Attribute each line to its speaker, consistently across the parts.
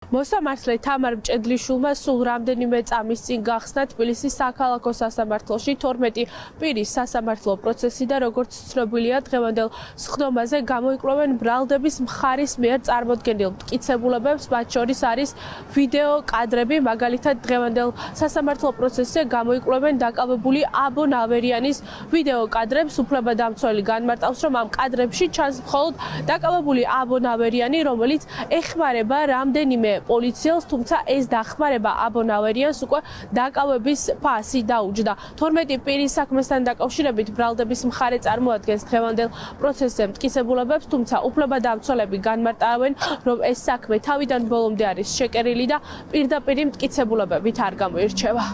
Speaker 1: მოსამართლე თამარ მჭედლიშვილმა სულ რამდენიმე წამის წინ გახსნა თბილისის საქალაქო სასამართლოში 12 პირის სასამართლო პროცესი და როგორც ცნობილია დღევანდელ სხდომაზე გამოიკვლევენ ბრალდების მხარის მიერ წარმოდგენილ მტკიცებულებებს, მათ შორის არის ვიდეო კადრები, მაგალითად დღევანდელ სასამართლო პროცესზე გამოიკვლევენ დაკავებული აბო ნავერიანის ვიდეო კადრებს. უფლებადამცველი განმარტავს, რომ ამ კადრებში ჩანს მხოლოდ დაკავებული აბო ნავერიანი, რომელიც ეხმარება რამდენიმე პოლიციელს, თუმცა ეს დახმარება აბო ნავერიანს უკვე დაკავების ფასი დაუჯდა. 12 პირის საქმესთან დაკავშირებით ბრალდების მხარე წარმოადგენს დღევანდელ პროცესზე მტკიცებულებებს, თუმცა უფლებადამცველები განმარტავენ, რომ ეს საქმე თავიდან ბოლომდე არის შეკერილი და პირდაპირ მტკიცებულებებით არ გამოირჩევა.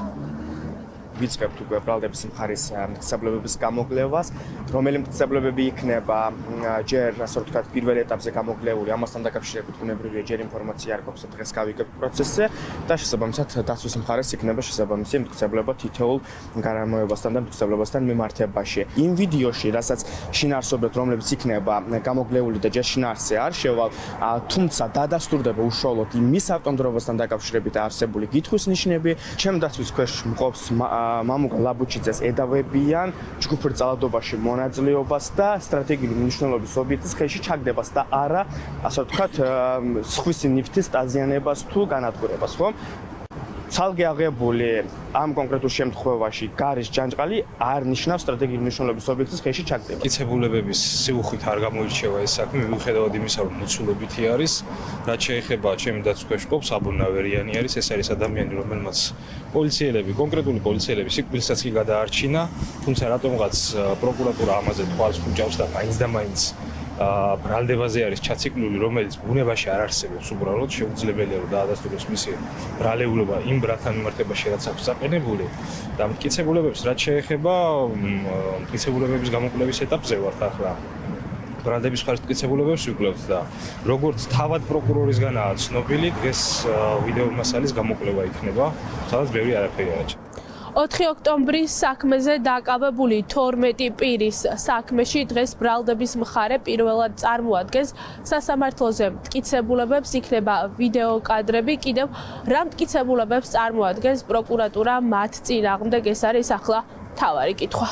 Speaker 2: ვიწყებთ უკვე ბრალდების მხარის მტკიცებულებების გამოგლევას, რომელი მტკიცებულებები იქნება ჯერ ასე ვთქვათ პირველ ეტაპზე გამოგლეული, ამასთან დაკავშირებით ბუნებრივია ჯერ ინფორმაცია არ გვაქვს დღეს გავიგებთ პროცესზე და შესაბამისად დაცვის მხარეს იქნება შესაბამისი მტკიცებულება თითოეულ გარემოებასთან და მტკიცებულებასთან მიმართებაში. იმ ვიდეოში, რასაც შინაარსობთ, რომლებიც იქნება გამოგლეული და ჯერ შინაარსზე არ შევალ, თუმცა დადასტურდება უშუალოდ მის ავტომდროებასთან დაკავშირებით არსებული კითხვის ნიშნები, ჩემ დაცვის ქვეშ მყოფს მამუკა ლაბუჩიძეს ედავებიან ჯგუფურ ძალადობაში მონაწილეობას და სტრატეგიული მნიშვნელობის ობიექტის ხელში ჩაგდებას და არა, ასე ვთქვათ, სხვისი ნივთის დაზიანებას თუ განადგურებას, ხო? ცალკე აღებული ამ კონკრეტულ შემთხვევაში გარის ჯანჯყალი არ ნიშნავს სტრატეგიული მნიშვნელობის ობიექტის ხელში ჩაგდებას.
Speaker 3: მტკიცებულებების სიუხვით არ გამოირჩევა ეს საქმე, მიუხედავად იმისა, რომ მოცულობითი არის, რაც შეეხება ჩემი დაცვის ქვეშ მყოფს აბო ნავერიანი არის, ეს არის ადამიანი, რომელმაც პოლიციელები, კონკრეტული პოლიციელები სიკვდილსაც კი გადაარჩინა, თუმცა რატომღაც პროკურატურა ამაზე თვალს უჭავს და მაინც და მაინც ბრალდებაზე არის ჩაციკლული, რომელიც ბუნებაში არ არსებობს უბრალოდ, შეუძლებელია რომ დაადასტუროს მისი ბრალეულობა იმ ბრალთან მიმართებაში, რაც აქვს საყენებული და მტკიცებულებებს, რაც შეეხება მტკიცებულებების გამოკვლევის ეტაპზე ვართ ახლა. ბრალდების მხარის მტკიცებულებებს ვიკვლევთ და როგორც თავად პროკურორისგანაა ცნობილი, დღეს ვიდეო მასალის გამოკვლევა იქნება, სადაც ბევრი არაფერი არაჩვენს.
Speaker 1: 4 ოქტომბრის საქმეზე დაკავებული 12 პირის საქმეში დღეს ბრალდების მხარე პირველად წარმოადგენს სასამართლოზე მტკიცებულებებს, იქნება ვიდეო კადრები, კიდევ რა მტკიცებულებებს წარმოადგენს პროკურატურა მათ წინააღმდეგ, ეს არის ახლა მთავარი კითხვა.